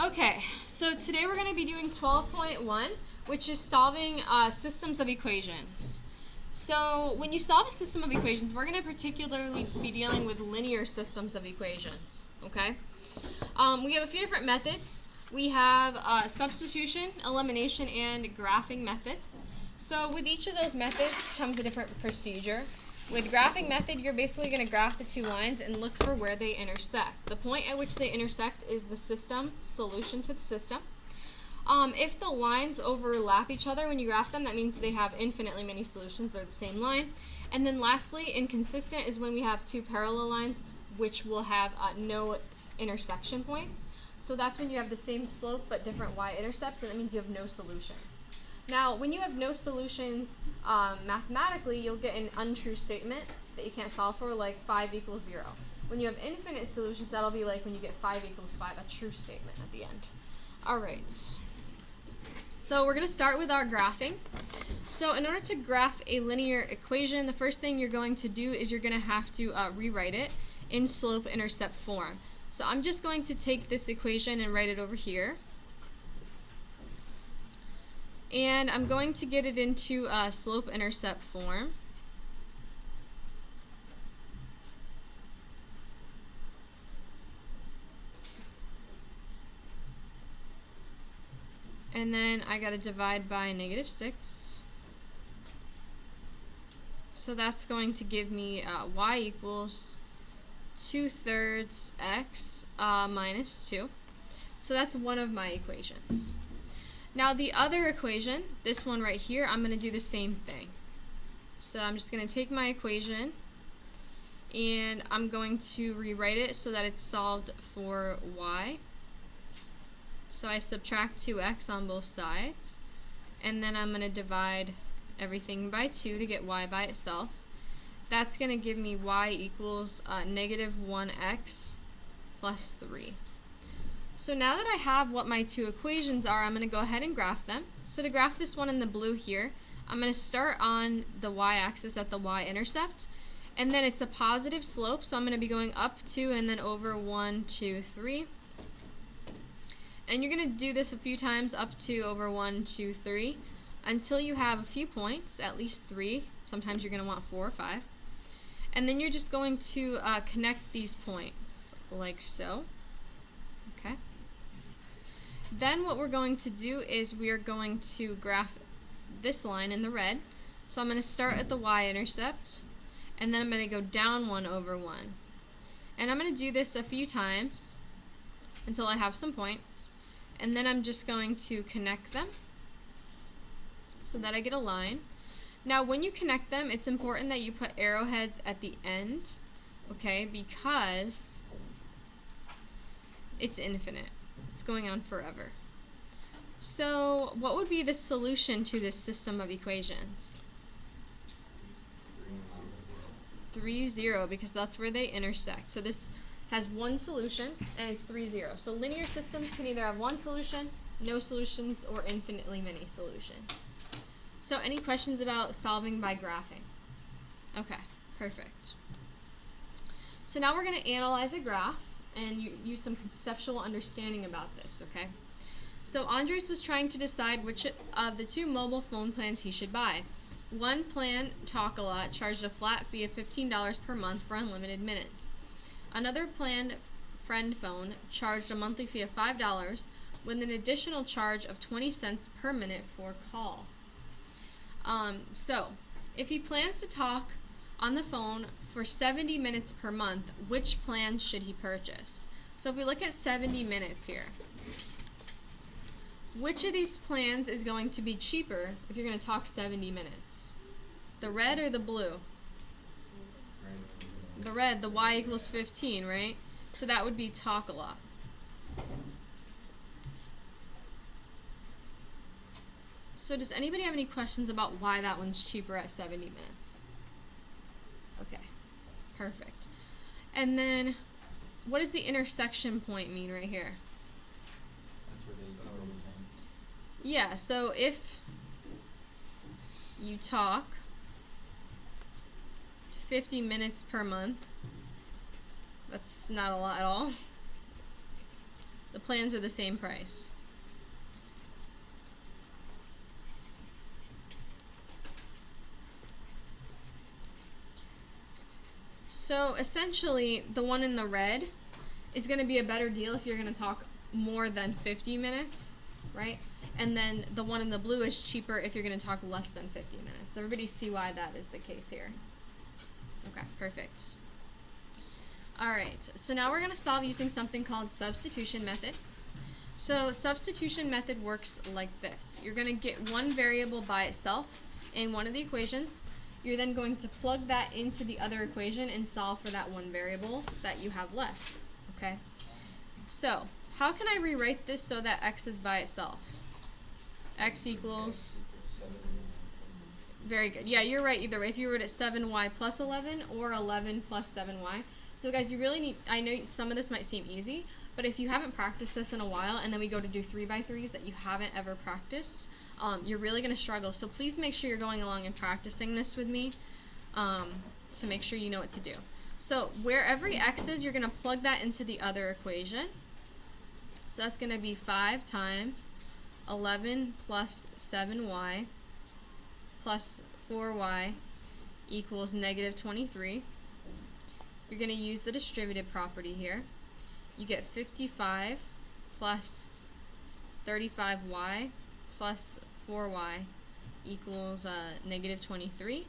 Okay, so today we're going to be doing 12.1, which is solving systems of equations. So when you solve a system of equations, we're going to particularly be dealing with linear systems of equations, okay? We have a few different methods. We have substitution, elimination, and graphing method. So with each of those methods comes a different procedure. With graphing method, you're basically going to graph the two lines and look for where they intersect. The point at which they intersect is the system solution to the system. If the lines overlap each other when you graph them, that means they have infinitely many solutions. They're the same line. And then lastly, inconsistent is when we have two parallel lines which will have no intersection points. So that's when you have the same slope but different y-intercepts, and that means you have no solutions. Now, when you have no solutions, mathematically, you'll get an untrue statement that you can't solve for, like 5 equals 0. When you have infinite solutions, that'll be like when you get 5 equals 5, a true statement at the end. All right. So we're going to start with our graphing. So in order to graph a linear equation, the first thing you're going to do is you're going to have to rewrite it in slope-intercept form. So I'm just going to take this equation and write it over here. And I'm going to get it into slope-intercept form. And then I got to divide by -6. So that's going to give me y equals 2/3 x minus 2. So that's one of my equations. Now the other equation, this one right here, I'm going to do the same thing. So I'm just going to take my equation and I'm going to rewrite it so that it's solved for y. So I subtract 2x on both sides, and then I'm going to divide everything by 2 to get y by itself. That's going to give me y equals -1x plus 3. So now that I have what my two equations are, I'm going to go ahead and graph them. So to graph this one in the blue here, I'm going to start on the y-axis at the y-intercept, and then it's a positive slope, so I'm going to be going up 2 and then over 1, 2, 3. And you're going to do this a few times, up to over 1, 2, 3, until you have a few points, at least 3. Sometimes you're going to want 4 or 5. And then you're just going to connect these points, like so. Okay. Then what we're going to do is we are going to graph this line in the red. So I'm going to start at the y-intercept, and then I'm going to go down 1 over 1. And I'm going to do this a few times until I have some points. And then I'm just going to connect them so that I get a line. Now when you connect them, it's important that you put arrowheads at the end, okay, because it's infinite. It's going on forever. So what would be the solution to this system of equations? 3, 0, because that's where they intersect. So this has one solution, and it's 3, 0. So linear systems can either have one solution, no solutions, or infinitely many solutions. So any questions about solving by graphing? Okay, perfect. So now we're going to analyze a graph and use some conceptual understanding about this, okay? So Andres was trying to decide which of the two mobile phone plans he should buy. One plan, Talk-A-Lot, charged a flat fee of $15 per month for unlimited minutes. Another plan, Friend Phone, charged a monthly fee of $5 with an additional charge of 20 cents per minute for calls. So, if he plans to talk on the phone for 70 minutes per month, which plan should he purchase? So if we look at 70 minutes here, which of these plans is going to be cheaper if you're going to talk 70 minutes? The red or the blue? The red, the y equals 15, right? So that would be Talk-A-Lot. So does anybody have any questions about why that one's cheaper at 70 minutes? Okay, perfect. And then what does the intersection point mean right here? That's where they go the same. Yeah, so if you talk 50 minutes per month, that's not a lot at all. The plans are the same price. So essentially, the one in the red is going to be a better deal if you're going to talk more than 50 minutes, right? And then the one in the blue is cheaper if you're going to talk less than 50 minutes. Everybody see why that is the case here? Okay, perfect. All right, so now we're going to solve using something called substitution method. So substitution method works like this. You're going to get one variable by itself in one of the equations. You're then going to plug that into the other equation and solve for that one variable that you have left, okay? So how can I rewrite this so that x is by itself? X equals, very good. Yeah, you're right either way. If you wrote it 7y plus 11 or 11 plus 7y. So guys, you really need, I know some of this might seem easy, but if you haven't practiced this in a while and then we go to do 3x3s that you haven't ever practiced, you're really going to struggle. So please make sure you're going along and practicing this with me to make sure you know what to do. So where every x is, you're going to plug that into the other equation. So that's going to be 5 times 11 plus 7y plus 4y equals negative 23. You're going to use the distributive property here. You get 55 plus 35y plus 4y equals negative 23.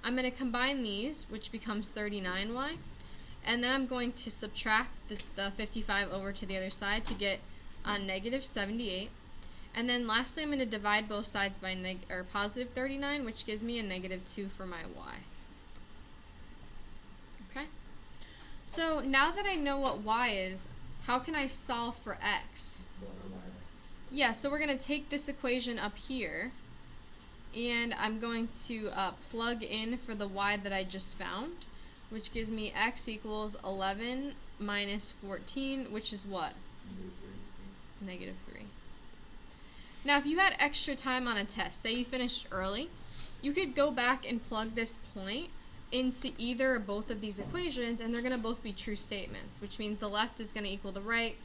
I'm going to combine these, which becomes 39y, and then I'm going to subtract the 55 over to the other side to get negative 78. And then lastly, I'm going to divide both sides by positive 39, which gives me a negative 2 for my y. Okay? So now that I know what y is, how can I solve for x? Yeah, so we're going to take this equation up here, and I'm going to plug in for the y that I just found, which gives me x equals 11 minus 14, which is what? Negative 3. Now, if you had extra time on a test, say you finished early, you could go back and plug this point into either or both of these equations, and they're going to both be true statements, which means the left is going to equal the right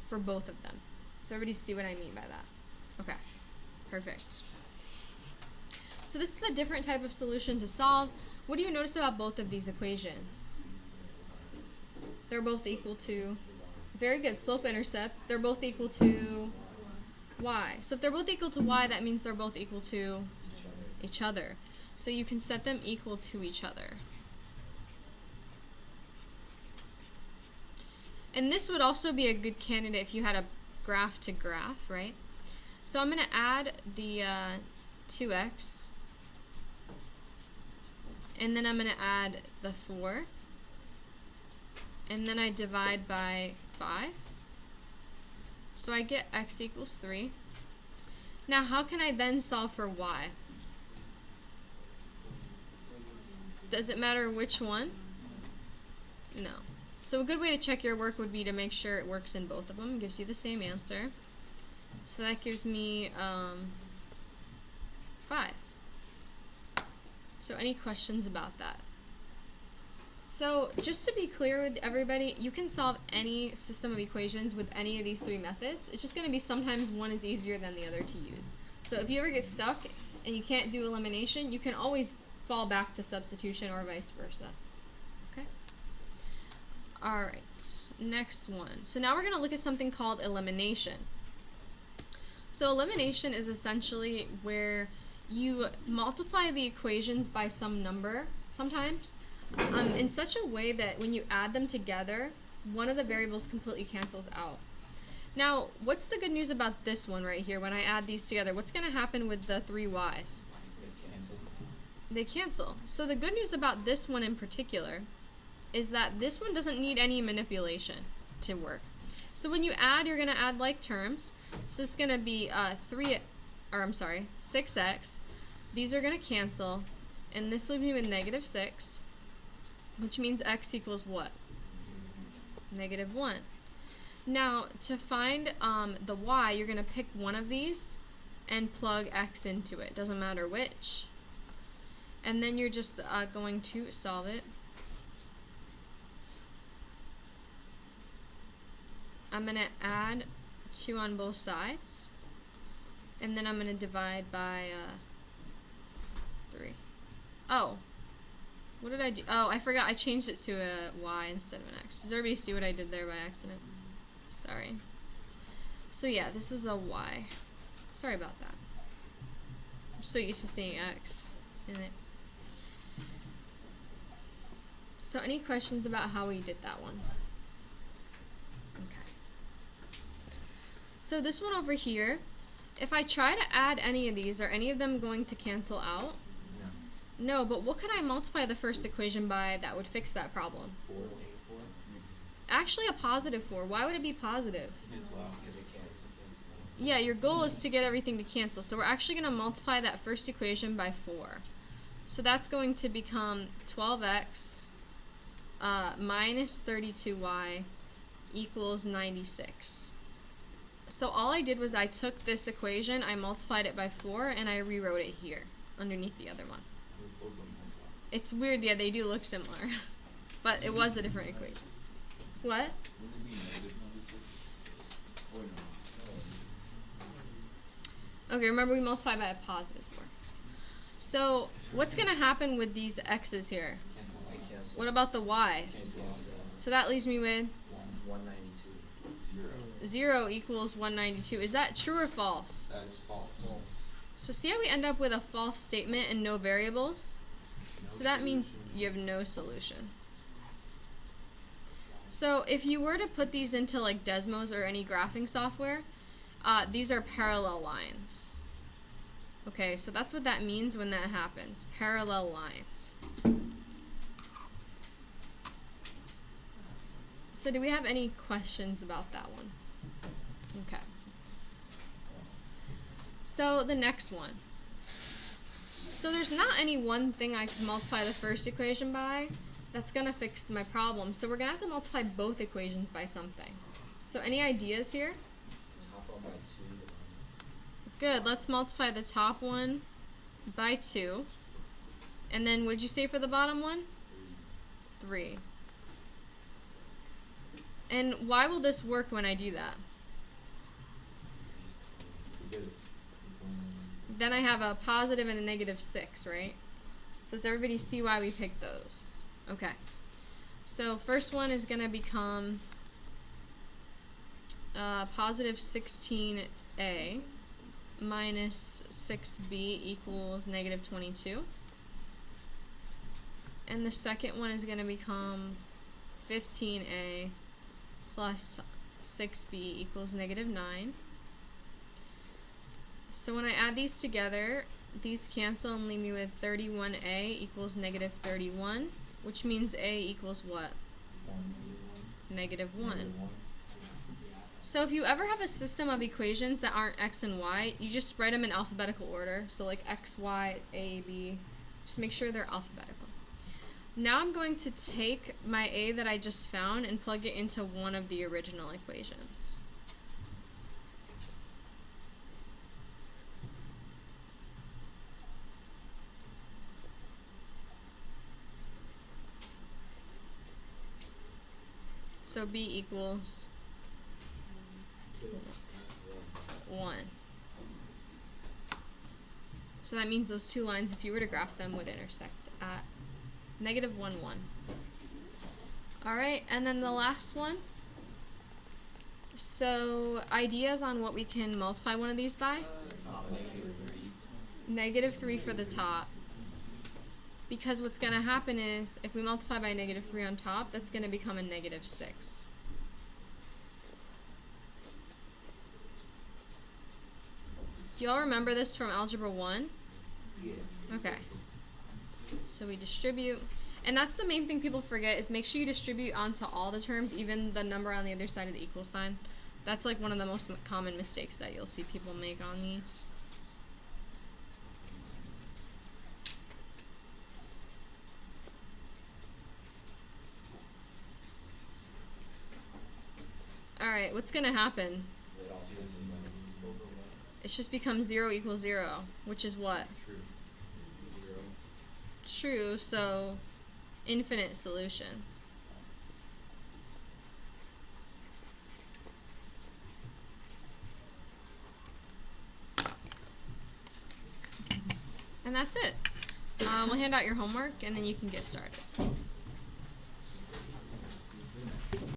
for both of them. So everybody see what I mean by that? Okay, perfect. So this is a different type of solution to solve. What do you notice about both of these equations? They're both equal to, very good, slope-intercept. They're both equal to y. So if they're both equal to y, that means they're both equal to each other. So you can set them equal to each other. And this would also be a good candidate if you had a graph to graph, right? So I'm going to add the 2x, and then I'm going to add the 4, and then I divide by 5. So I get x equals 3. Now how can I then solve for y? Does it matter which one? No. So a good way to check your work would be to make sure it works in both of them. It gives you the same answer. So that gives me 5. So any questions about that? So just to be clear with everybody, you can solve any system of equations with any of these 3 methods. It's just going to be sometimes one is easier than the other to use. So if you ever get stuck and you can't do elimination, you can always fall back to substitution or vice versa. Okay? Alright, next one. So now we're going to look at something called elimination. So elimination is essentially where you multiply the equations by some number, sometimes, in such a way that when you add them together, one of the variables completely cancels out. Now, what's the good news about this one right here? When I add these together, what's going to happen with the 3 y's? They cancel. So the good news about this one in particular is that this one doesn't need any manipulation to work. So when you add, you're going to add like terms. So it's going to be 6x. These are going to cancel, and this leaves me with negative 6, which means x equals what? Negative 1. Now, to find the y, you're going to pick one of these and plug x into it. Doesn't matter which. And then you're just going to solve it. I'm going to add 2 on both sides. And then I'm going to divide by 3. Oh. What did I do? Oh, I forgot I changed it to a y instead of an x. Does everybody see what I did there by accident? Sorry. So yeah, this is a y. Sorry about that. I'm so used to seeing x in it. So any questions about how we did that one? Okay. So this one over here, if I try to add any of these, are any of them going to cancel out? No, but what could I multiply the first equation by that would fix that problem? 4. Actually a positive 4. Why would it be positive? Cancel out because it cancels. Yeah, your goal is to get everything to cancel. So we're actually going to multiply that first equation by 4. So that's going to become 12x minus 32y equals 96. So all I did was I took this equation, I multiplied it by 4, and I rewrote it here underneath the other one. It's weird, yeah, they do look similar. But it was a different equation. What? Okay, remember we multiply by a positive 4. So what's going to happen with these x's here? Cancel. What about the y's? So that leaves me with 192. 0 equals 192. Is that true or false? That is false. So see how we end up with a false statement and no variables? So that means you have no solution. So if you were to put these into like Desmos or any graphing software, these are parallel lines. Okay, so that's what that means when that happens. Parallel lines. So do we have any questions about that one? Okay. So the next one. So there's not any one thing I can multiply the first equation by that's going to fix my problem. So we're going to have to multiply both equations by something. So any ideas here? Top one by 2. Good. Let's multiply the top one by 2. And then what did you say for the bottom one? 3. And why will this work when I do that? Because Then I have a positive and a negative 6, right? So does everybody see why we picked those? Okay. So first one is going to become positive 16a minus 6b equals negative 22. And the second one is going to become 15a plus 6b equals negative 9. So when I add these together, these cancel and leave me with 31a equals negative 31, which means a equals what? Negative 1. So if you ever have a system of equations that aren't x and y, you just spread them in alphabetical order. So like x, y, a, b, just make sure they're alphabetical. Now I'm going to take my a that I just found and plug it into one of the original equations. So b equals 1. So that means those two lines, if you were to graph them, would intersect at negative 1, 1. Alright, and then the last one. So ideas on what we can multiply one of these by? Negative 3 for the top. Because what's going to happen is, if we multiply by negative 3 on top, that's going to become a negative 6. Do y'all remember this from Algebra 1? Yeah. Okay. So we distribute. And that's the main thing people forget, is make sure you distribute onto all the terms, even the number on the other side of the equal sign. That's like one of the most common mistakes that you'll see people make on these. Alright, what's going to happen? It just becomes 0 equals 0, which is what? True, so infinite solutions. And that's it. We'll hand out your homework, and then you can get started.